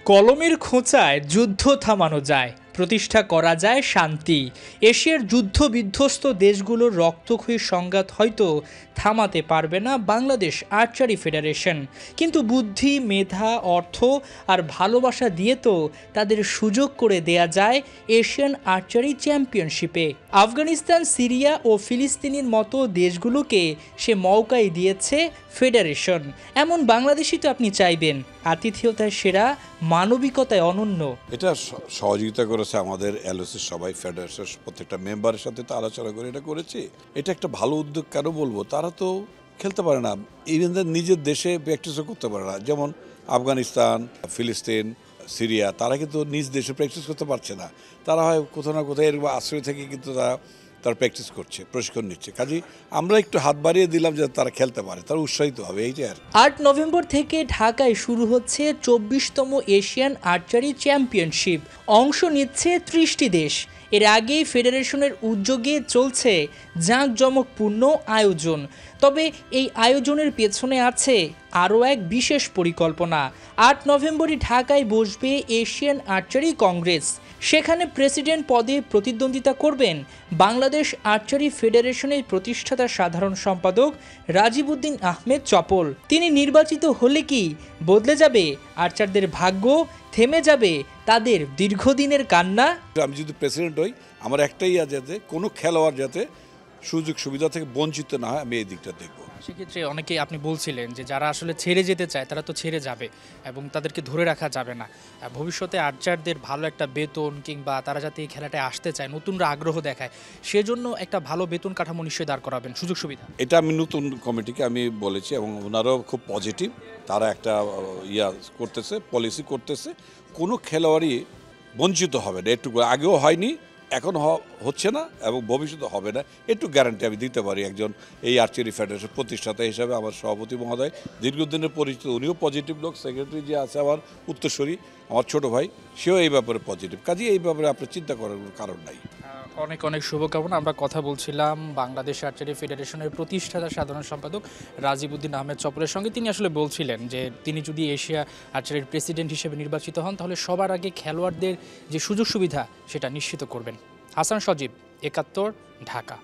কলমের খোঁচায় যুদ্ধ থামানো যায়, প্রতিষ্ঠা করা যায় শান্তি। এশিয়ার যুদ্ধ বিধ্বস্ত দেশগুলোর রক্তক্ষয়ী সংঘাত হয়তো থামাতে পারবে না বাংলাদেশ আর্চারি ফেডারেশন, কিন্তু বুদ্ধি, মেধা, অর্থ আর ভালোবাসা দিয়ে তো তাদের সুযোগ করে দেয়া যায় এশিয়ান আর্চারি চ্যাম্পিয়নশিপে। আফগানিস্তান, সিরিয়া ও ফিলিস্তিনের মতো দেশগুলোকে সে মৌকাই দিয়েছে ফেডারেশন। এমন বাংলাদেশই তো আপনি চাইবেন, আতিথেয়তায় সেরা, মানবিকতায় অনন্য। এটা সহযোগিতা করেছে আমাদের এলওসির সবাই, ফেডারেশন প্রত্যেকটা মেম্বারের সাথে তো আলোচনা করে এটা করেছে। এটা একটা ভালো উদ্যোগ। কেন বলবো, তারা তো খেলতে পারে না, ইভেন নিজের দেশে প্র্যাকটিসও করতে পারে না। যেমন আফগানিস্তান, ফিলিস্তিন, সিরিয়া, তারা কিন্তু নিজ দেশে প্র্যাকটিস করতে পারছে না। তারা হয় কোথাও না কোথাও এর আশ্রয় থেকে কিন্তু তারা প্র্যাকটিস করছে, প্রশিক্ষণ নিচ্ছে। কাজেই আমরা একটু হাত বাড়িয়ে দিলাম যে তারা খেলতে পারে, তারা উৎসাহিত হবে, এইটাই আর। 8 নভেম্বর থেকে ঢাকায় শুরু হচ্ছে 24তম এশিয়ান আর্চারি চ্যাম্পিয়নশিপ। অংশ নিচ্ছে 30টি দেশ। এর আগেই ফেডারেশনের উদ্যোগে চলছে জাঁকজমকপূর্ণ আয়োজন। তবে এই আয়োজনের পেছনে আছে আরও এক বিশেষ পরিকল্পনা। 8 নভেম্বরই ঢাকায় বসবে এশিয়ান আর্চারি কংগ্রেস। সেখানে প্রেসিডেন্ট পদে প্রতিদ্বন্দ্বিতা করবেন বাংলাদেশ আর্চারি ফেডারেশনের প্রতিষ্ঠাতা সাধারণ সম্পাদক রাজিবউদ্দিন আহমেদ চপল। তিনি নির্বাচিত হলে কি বদলে যাবে আর্চারদের ভাগ্য? থেমে যাবে তাদের দীর্ঘদিনের কান্না? আমি যদি প্রেসিডেন্ট হই, আমার একটাই যাতে কোনো খেলোয়াড় যাতে সুযোগ সুবিধা থেকে বঞ্চিত না হয়, আমি এই দিকটা দেখব। সেক্ষেত্রে অনেকেই আপনি বলছিলেন যে যারা আসলে ছেড়ে যেতে চায় তারা তো ছেড়ে যাবে এবং তাদেরকে ধরে রাখা যাবে না। ভবিষ্যতে আর্চারদের ভালো একটা বেতন কিংবা তারা যাতে এই খেলাটায় আসতে চায়, নতুনরা আগ্রহ দেখায়, সেজন্য একটা ভালো বেতন কাঠামো নিশ্চয়ই দাঁড় করাবেন, সুযোগ সুবিধা। এটা আমি নতুন কমিটিকে আমি বলেছি এবং ওনারাও খুব পজিটিভ। তারা একটা করতেছে, পলিসি করতেছে, কোনো খেলোয়াড়ই বঞ্চিত হবে না। একটু আগেও হয়নি, এখন হচ্ছে না এবং ভবিষ্যতে হবে না, একটু গ্যারান্টি আমি দিতে পারি। একজন এই আর্চারি ফেডারেশন প্রতিষ্ঠাতা হিসাবে আমার সভাপতি মহোদয় দীর্ঘদিনের পরিচিত, উনিও পজিটিভ লোক। সেক্রেটারি যে আছে আমার উত্তরসূরি, আমার ছোট ভাই, সেও এই ব্যাপারে পজিটিভ। কাজে এই ব্যাপারে আপনার চিন্তা করার কোনো কারণ নাই। অনেক অনেক শুভকামনা। আমরা কথা বলছিলাম বাংলাদেশ আর্চারি ফেডারেশনের প্রতিষ্ঠাতা সাধারণ সম্পাদক রাজিবউদ্দিন আহমেদ চপলের সঙ্গে। তিনি আসলে বলছিলেন যে তিনি যদি এশিয়া আর্চারির প্রেসিডেন্ট হিসেবে নির্বাচিত হন তাহলে সবার আগে খেলোয়াড়দের যে সুযোগ সুবিধা সেটা নিশ্চিত করবেন। হাসান সজীব, ৭১, ঢাকা।